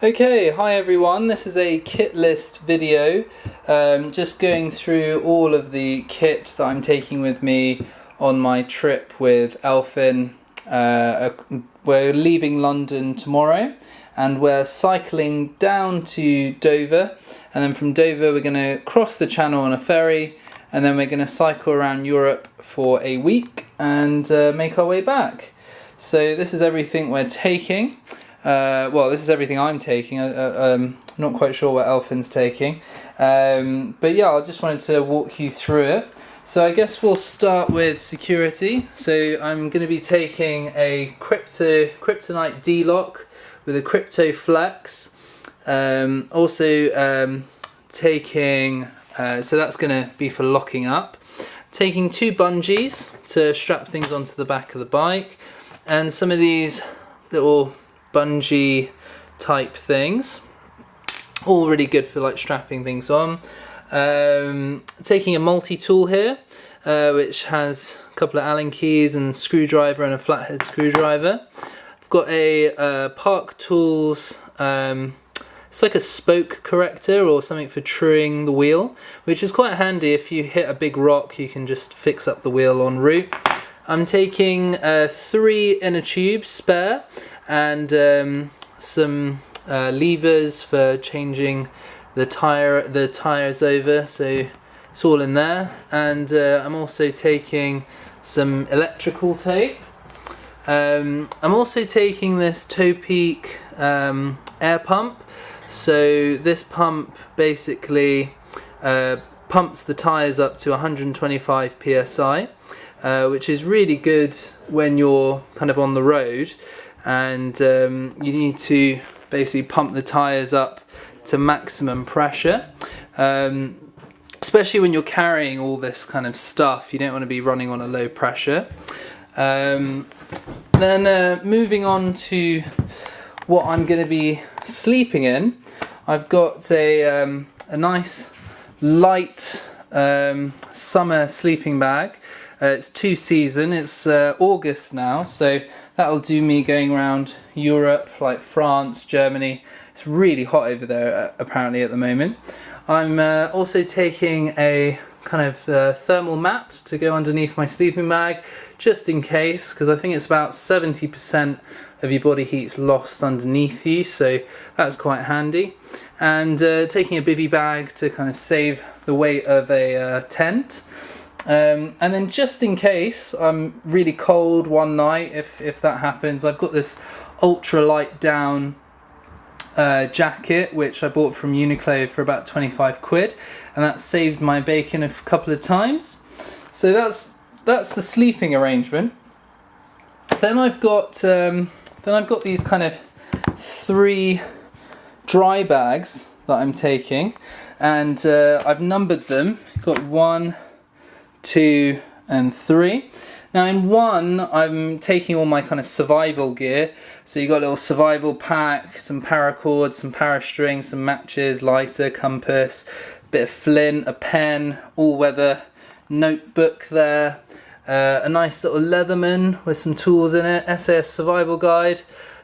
Okay, hi everyone, this is a kit list video, just going through all of the kit that I'm taking with me on my trip with Elfin. We're leaving London tomorrow and we're cycling down to Dover, and then from Dover we're going to cross the channel on a ferry, and then we're going to cycle around Europe for a week and make our way back. So this is everything we're taking. Well, this is everything I'm taking. I'm not quite sure what Elfin's taking. But yeah, I just wanted to walk you through it. So I guess we'll start with security. So I'm going to be taking a kryptonite D-lock with a crypto flex. Also taking, so that's going to be for locking up. Taking 2 bungees to strap things onto the back of the bike. And some of these little bungee type things, all really good for like strapping things on. Taking a multi-tool here, which has a couple of Allen keys and screwdriver and a flathead screwdriver. I've got a Park Tools, it's like a spoke corrector or something for truing the wheel, which is quite handy. If you hit a big rock, you can just fix up the wheel en route. I'm taking 3 inner tubes spare, and some levers for changing the tires over, so it's all in there. And I'm also taking some electrical tape. I'm also taking this Topeak air pump. So this pump basically pumps the tires up to 125 psi, which is really good when you're kind of on the road and you need to basically pump the tires up to maximum pressure, especially when you're carrying all this kind of stuff. You don't want to be running on a low pressure. Then moving on to what I'm going to be sleeping in, I've got a nice light summer sleeping bag. It's 2-season, it's August now, so that'll do me going around Europe, like France, Germany. It's really hot over there apparently at the moment. I'm also taking a kind of thermal mat to go underneath my sleeping bag, just in case, because I think it's about 70% of your body heat's lost underneath you, so that's quite handy. And taking a bivy bag to kind of save the weight of a tent. And then just in case I'm really cold one night, if that happens, I've got this ultra light down jacket which I bought from Uniqlo for about 25 quid, and that saved my bacon a couple of times. So that's the sleeping arrangement. Then I've got these kind of 3 dry bags that I'm taking, and I've numbered them. Got 1, 2 and 3. Now in 1 I'm taking all my kind of survival gear, so you got a little survival pack, some paracord, some parastring, some matches, lighter, compass, bit of flint, a pen, all-weather notebook there, a nice little Leatherman with some tools in it, SAS survival guide.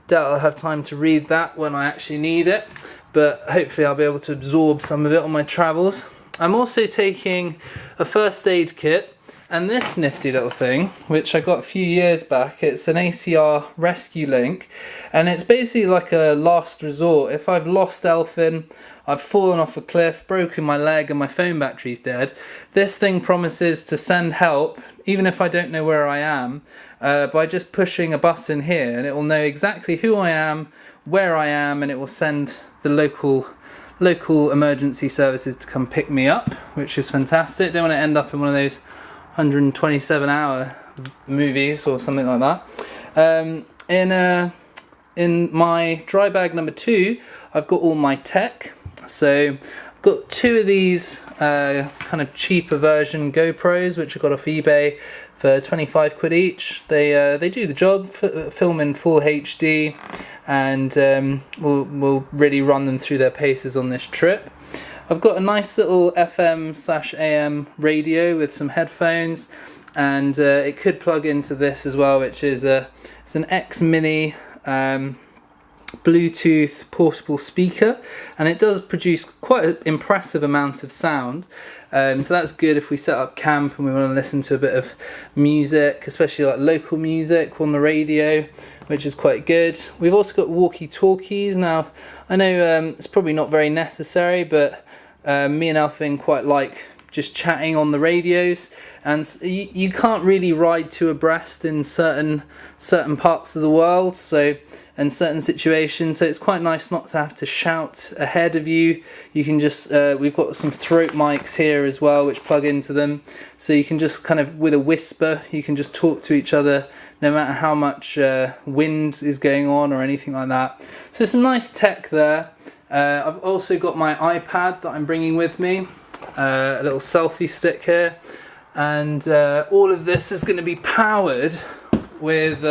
Doubt I'll have time to read that when I actually need it, but hopefully I'll be able to absorb some of it on my travels. I'm also taking a first aid kit and this nifty little thing, which I got a few years back. It's an ACR rescue link, and it's basically like a last resort. If I've lost Elfin, I've fallen off a cliff, broken my leg and my phone battery's dead, this thing promises to send help even if I don't know where I am, by just pushing a button here, and it will know exactly who I am, where I am, and it will send the local emergency services to come pick me up, which is fantastic. Don't want to end up in one of those 127-hour movies or something like that. In my dry bag number 2, I've got all my tech. So I've got 2 of these kind of cheaper version GoPros, which I got off eBay for 25 quid each. They do the job, film in full HD, and we'll really run them through their paces on this trip. I've got a nice little FM/AM radio with some headphones, and it could plug into this as well, which is it's an X Mini Bluetooth portable speaker, and it does produce quite an impressive amount of sound. So that's good if we set up camp and we want to listen to a bit of music, especially like local music on the radio, which is quite good. We've also got walkie-talkies. Now, I know it's probably not very necessary, but me and Alfin quite like just chatting on the radios, and you can't really ride two abreast in certain parts of the world, so and certain situations, so it's quite nice not to have to shout ahead of you. You can just we've got some throat mics here as well which plug into them, so you can just kind of with a whisper you can just talk to each other no matter how much wind is going on or anything like that. So some nice tech there. I've also got my iPad that I'm bringing with me, a little selfie stick here, and all of this is going to be powered with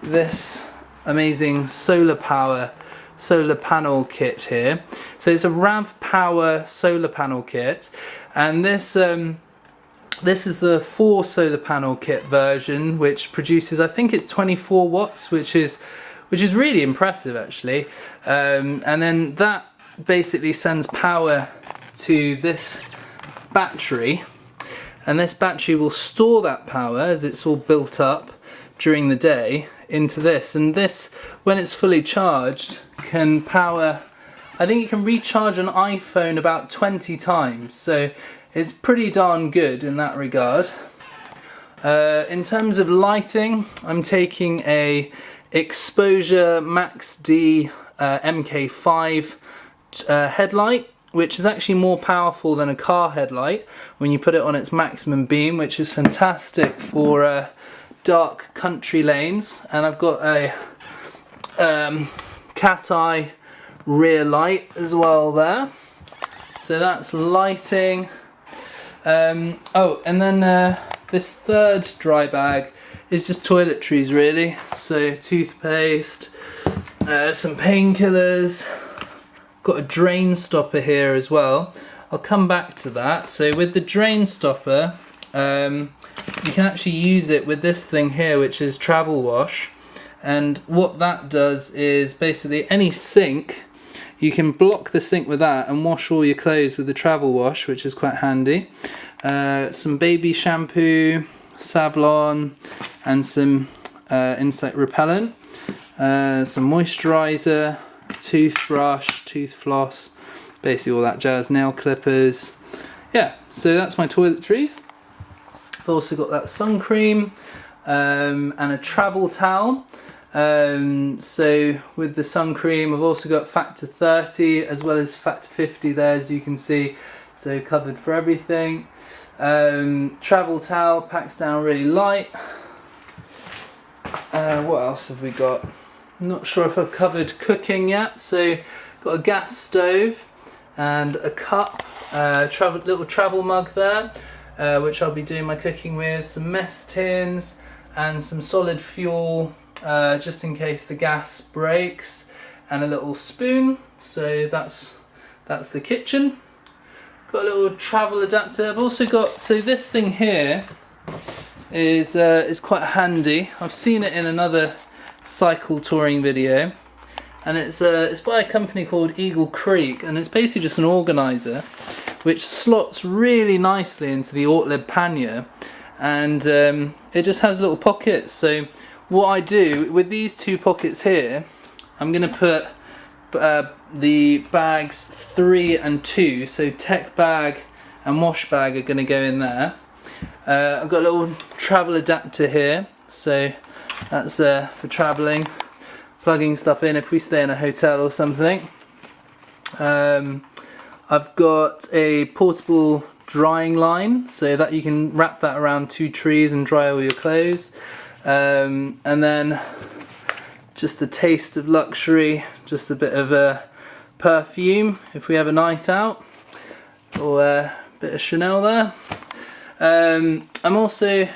this amazing solar panel kit here. So it's a RAV Power solar panel kit, and this is the 4 solar panel kit version, which produces, I think it's 24 watts, which is really impressive actually. And then that basically sends power to this battery, and this battery will store that power as it's all built up during the day into this, and this, when it's fully charged, can power, I think it can recharge an iPhone about 20 times, so it's pretty darn good in that regard. In terms of lighting, I'm taking a exposure maxx-D MK5 headlight, which is actually more powerful than a car headlight when you put it on its maximum beam, which is fantastic for dark country lanes. And I've got a cat eye rear light as well there, so that's lighting. Oh, and then this third dry bag is just toiletries really, so toothpaste, some painkillers, got a drain stopper here as well. I'll come back to that. So with the drain stopper, you can actually use it with this thing here, which is travel wash, and what that does is basically any sink, you can block the sink with that and wash all your clothes with the travel wash, which is quite handy. Some baby shampoo, Savlon, and some insect repellent, some moisturizer, toothbrush, tooth floss, basically all that jazz, nail clippers. Yeah, so that's my toiletries. I've also got that sun cream and a travel towel. So with the sun cream, I've also got factor 30 as well as factor 50 there, as you can see, so covered for everything. Travel towel packs down really light. What else have we got? I'm not sure if I've covered cooking yet, so got a gas stove and a cup, little travel mug there, which I'll be doing my cooking with, some mess tins and some solid fuel just in case the gas breaks, and a little spoon. So that's the kitchen. Got a little travel adapter. I've also got, so this thing here is quite handy. I've seen it in another cycle touring video, and it's by a company called Eagle Creek, and it's basically just an organizer which slots really nicely into the Ortlib pannier, and it just has little pockets. So what I do with these two pockets here, I'm going to put the bags 3 and 2, so tech bag and wash bag are going to go in there. I've got a little travel adapter here, so that's for travelling, plugging stuff in if we stay in a hotel or something. I've got a portable drying line, so that you can wrap that around 2 trees and dry all your clothes. And then just a taste of luxury, just a bit of a perfume if we have a night out, or a bit of Chanel there. I'm also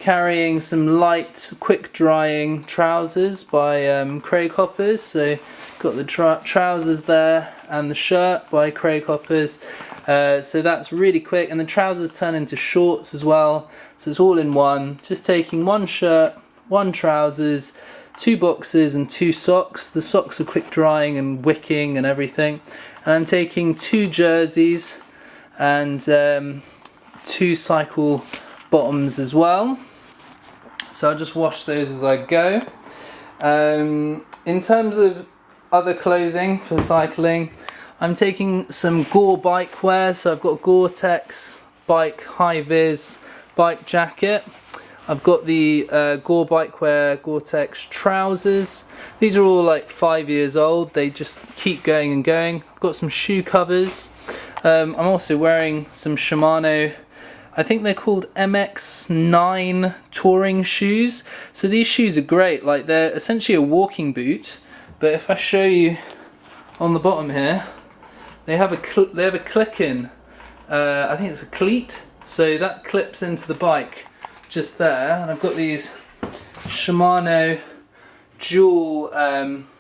carrying some light, quick drying trousers by Craig Hoppers, so got the trousers there and the shirt by Craig Hoppers, so that's really quick, and the trousers turn into shorts as well, so it's all in one. Just taking one shirt, one trousers, 2 boxes and 2 socks. The socks are quick drying and wicking and everything. And I'm taking 2 jerseys and 2 cycle bottoms as well. So I'll just wash those as I go. In terms of other clothing for cycling, I'm taking some Gore bike wear. So I've got Gore-Tex bike high-vis bike jacket. I've got the Gore bike wear Gore-Tex trousers. These are all like 5 years old. They just keep going and going. I've got some shoe covers. I'm also wearing some Shimano, I think they're called MX-9 touring shoes. So these shoes are great. Like, they're essentially a walking boot, but if I show you on the bottom here, they have a click-in. I think it's a cleat, so that clips into the bike just there. And I've got these Shimano dual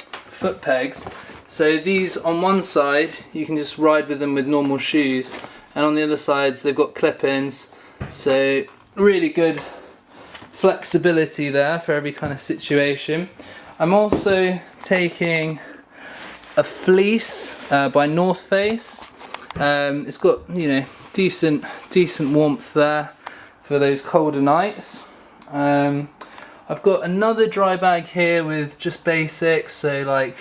foot pegs. So these on one side you can just ride with them with normal shoes, and on the other sides they've got clip-ins. So really good flexibility there for every kind of situation. I'm also taking a fleece by North Face. It's got, you know, decent warmth there for those colder nights. I've got another dry bag here with just basics, so like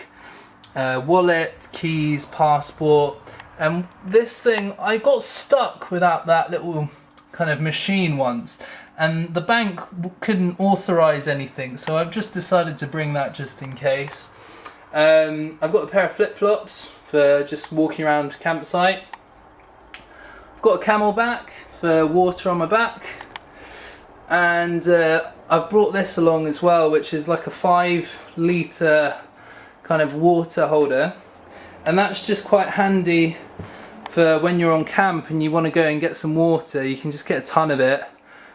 wallet, keys, passport. And this thing, I got stuck without that little kind of machine once, and the bank couldn't authorize anything, so I've just decided to bring that just in case. I've got a pair of flip-flops for just walking around campsite. I've got a camelback for water on my back, and I've brought this along as well, which is like a 5-litre kind of water holder, and that's just quite handy for when you're on camp and you want to go and get some water. You can just get a ton of it,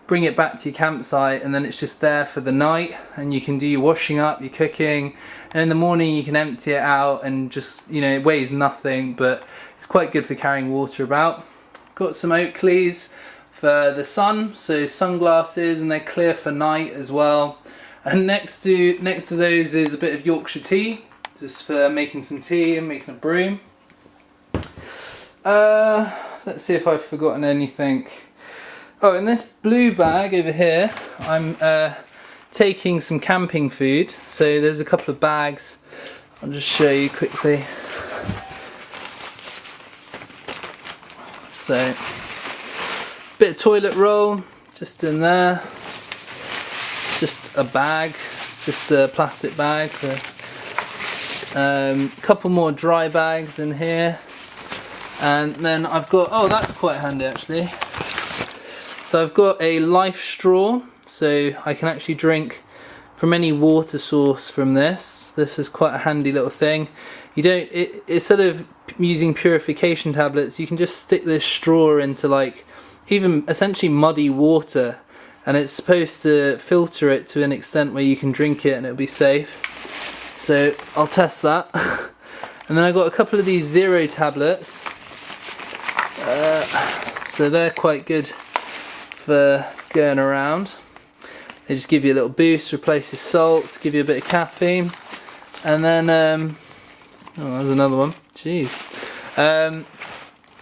bring it back to your campsite, and then it's just there for the night, and you can do your washing up, your cooking, and in the morning you can empty it out, and just, you know, it weighs nothing, but it's quite good for carrying water about. Got some Oakleys for the sun, so sunglasses, and they're clear for night as well. And next to those is a bit of Yorkshire tea, just for making some tea and making a brew. Let's see if I've forgotten anything. Oh, in this blue bag over here, I'm taking some camping food. So there's a couple of bags. I'll just show you quickly. So, bit of toilet roll just in there. Just a bag, just a plastic bag. Couple more dry bags in here. And then I've got, oh, that's quite handy actually. So I've got a life straw, so I can actually drink from any water source from this. This is quite a handy little thing. You don't, instead of using purification tablets, you can just stick this straw into like even essentially muddy water, and it's supposed to filter it to an extent where you can drink it and it'll be safe. So I'll test that. And then I've got a couple of these zero tablets. So they're quite good for going around. They just give you a little boost, replace your salts, give you a bit of caffeine. And then, oh, there's another one, jeez. And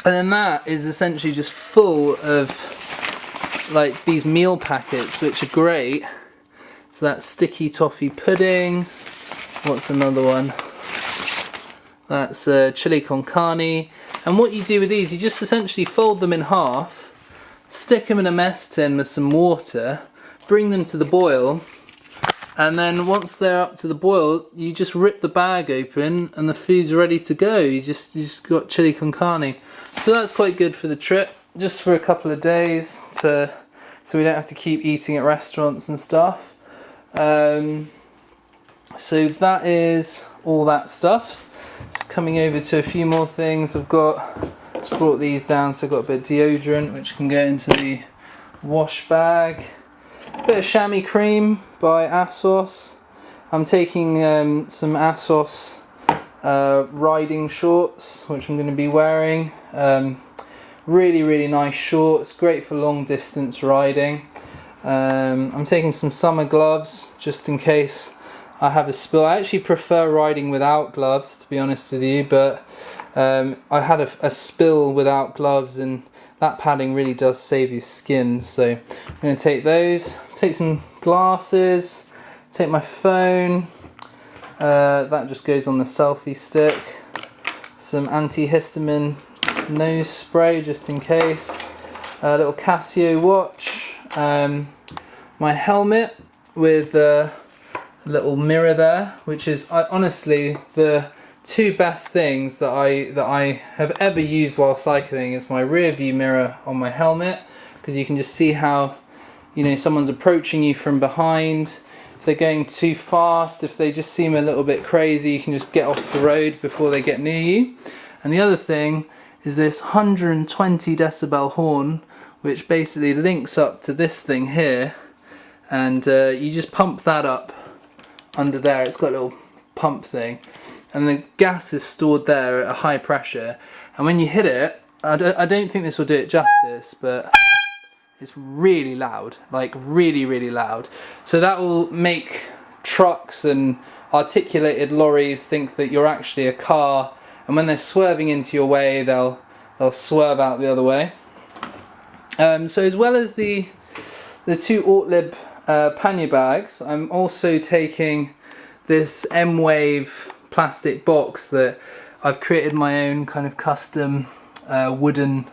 then that is essentially just full of like these meal packets, which are great. So that's sticky toffee pudding. What's another one? That's chili con carne. And what you do with these, you just essentially fold them in half, stick them in a mess tin with some water, bring them to the boil, and then once they're up to the boil, you just rip the bag open and the food's ready to go. You just got chili con carne. So that's quite good for the trip, just for a couple of days, so we don't have to keep eating at restaurants and stuff. So that is all that stuff. Just coming over to a few more things. I've just brought these down, so I've got a bit of deodorant which can go into the wash bag. A bit of chamois cream by ASOS. I'm taking some ASOS riding shorts which I'm going to be wearing. Really nice shorts, great for long distance riding. I'm taking some summer gloves just in case I have a spill. I actually prefer riding without gloves, to be honest with you, but I had a spill without gloves, and that padding really does save your skin. So I'm going to take those, take some glasses, take my phone, that just goes on the selfie stick, some antihistamine nose spray just in case, a little Casio watch, my helmet with a little mirror there, which is honestly the two best things that I have ever used while cycling. Is my rear view mirror on my helmet, because you can just see how, you know, someone's approaching you from behind. If they're going too fast, if they just seem a little bit crazy, you can just get off the road before they get near you. And the other thing is this 120 decibel horn, which basically links up to this thing here, and you just pump that up under there. It's got a little pump thing, and the gas is stored there at a high pressure, and when you hit it, I don't think this will do it justice, but it's really loud, like really loud. So that will make trucks and articulated lorries think that you're actually a car, and when they're swerving into your way, they'll swerve out the other way. So as well as the two Ortlib pannier bags, I'm also taking this M-Wave plastic box that I've created my own kind of custom wooden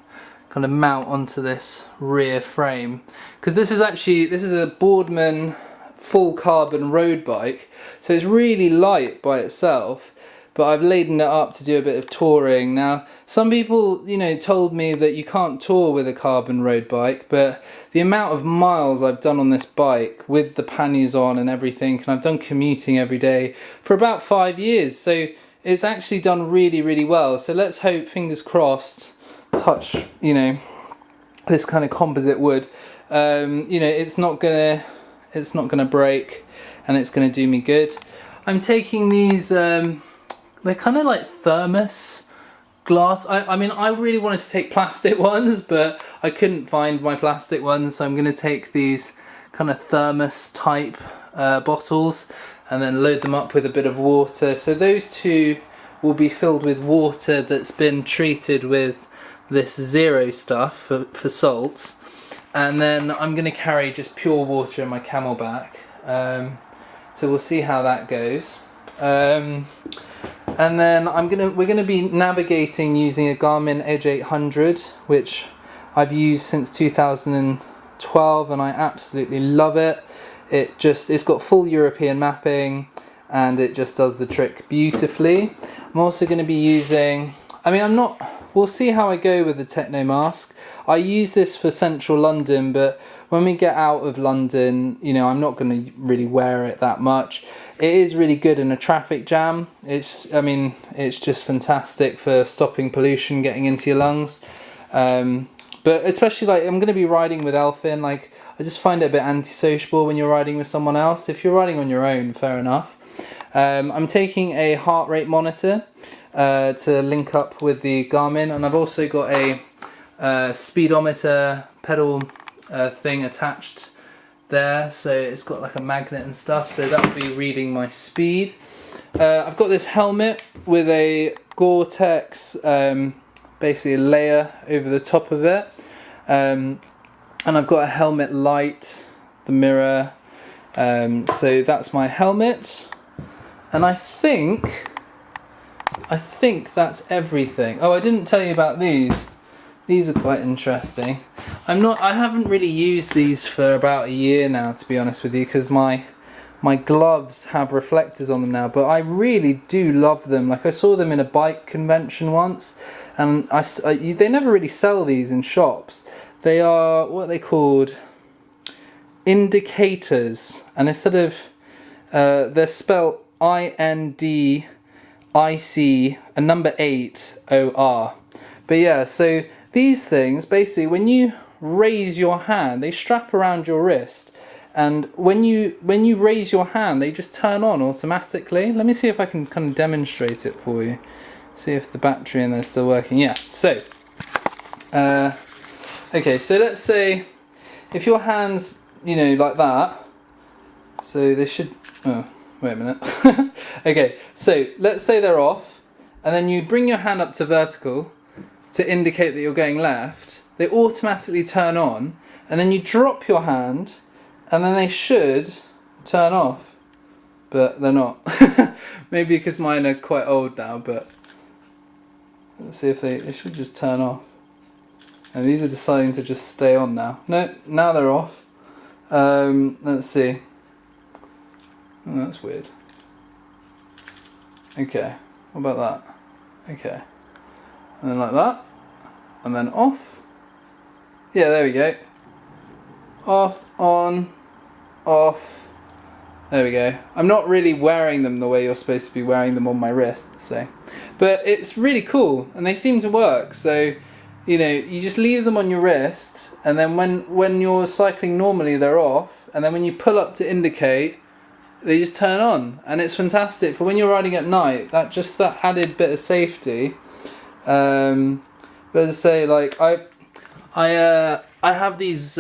kind of mount onto this rear frame, because this is a Boardman full carbon road bike, so it's really light by itself, but I've laden it up to do a bit of touring. Now, some people, you know, told me that you can't tour with a carbon road bike, but the amount of miles I've done on this bike with the panniers on and everything, and I've done commuting every day for about 5 years, so it's actually done really well. So let's hope, fingers crossed, touch, you know, this kind of composite wood, you know, it's not gonna break, and it's gonna do me good. I'm taking these, they're kind of like thermos glass. I mean, I really wanted to take plastic ones, but I couldn't find my plastic ones, so I'm going to take these kind of thermos type bottles and then load them up with a bit of water. So those two will be filled with water that's been treated with this zero stuff for salts, and then I'm going to carry just pure water in my camelback. So we'll see how that goes. And then we're gonna be navigating using a Garmin Edge 800, which I've used since 2012, and I absolutely love it. It's got full European mapping, and it just does the trick beautifully. I'm also going to be using, we'll see how I go with the Techno Mask. I use this for central London, but when we get out of London, you know, I'm not going to really wear it that much. It is really good in a traffic jam. It's just fantastic for stopping pollution getting into your lungs. But especially, like, I'm going to be riding with Elfin. Like, I just find it a bit antisociable when you're riding with someone else. If you're riding on your own, fair enough. I'm taking a heart rate monitor to link up with the Garmin, and I've also got a speedometer pedal thing attached there, so it's got like a magnet and stuff, so that'll be reading my speed. I've got this helmet with a Gore-Tex basically a layer over the top of it, and I've got a helmet light, the mirror, so that's my helmet, and I think that's everything. Oh, I didn't tell you about these. These are quite interesting. I haven't really used these for about a year now, to be honest with you, because my gloves have reflectors on them now, but I really do love them. Like, I saw them in a bike convention once, and they never really sell these in shops. They are, what are they called? Indicators, and instead of, they're spelled INDIC, a number 8 OR. But yeah, so these things, basically, when you raise your hand, they strap around your wrist, and when you raise your hand, they just turn on automatically. Let me see if I can kind of demonstrate it for you. See if the battery in there is still working. Yeah, so okay, so let's say if your hands, you know, like that, so they should, oh, Wait a minute. Okay, so let's say they're off, and then you bring your hand up to vertical to indicate that you're going left. They automatically turn on, and then you drop your hand, and then they should turn off, but they're not. Maybe because mine are quite old now, but let's see if they should just turn off. And these are deciding to just stay on now. No, now they're off. Let's see. Oh, that's weird. Okay, what about that? Okay, and then like that, and then off. Yeah, there we go. Off, on, off. There we go. I'm not really wearing them the way you're supposed to be wearing them on my wrist, so. But it's really cool, and they seem to work. So, you know, you just leave them on your wrist, and then when you're cycling normally, they're off, and then when you pull up to indicate, they just turn on, and it's fantastic for when you're riding at night. That added bit of safety. But as I say, like I have these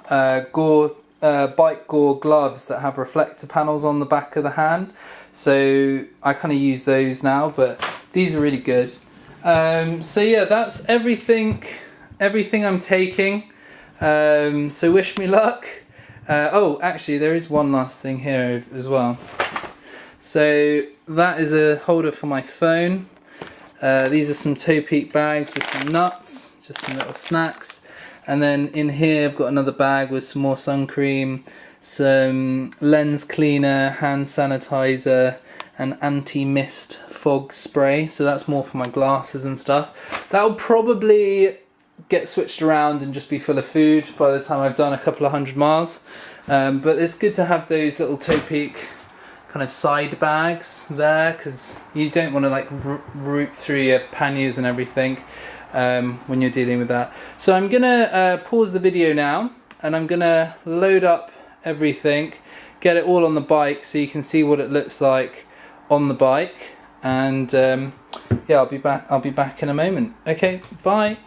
bike gore gloves that have reflector panels on the back of the hand, so I kind of use those now. But these are really good. So yeah, that's everything I'm taking. So wish me luck. Oh, actually, there is one last thing here as well. So that is a holder for my phone. These are some Toe Peak bags with some nuts, just some little snacks. And then in here I've got another bag with some more sun cream, some lens cleaner, hand sanitizer, and anti-mist fog spray. So that's more for my glasses and stuff. That'll probably get switched around and just be full of food by the time I've done a couple of 100 miles. But it's good to have those little Toe Peak kind of side bags there, because you don't want to like root through your panniers and everything when you're dealing with that. So I'm gonna pause the video now, and I'm gonna load up everything, get it all on the bike so you can see what it looks like on the bike, and yeah, I'll be back in a moment. Okay, bye.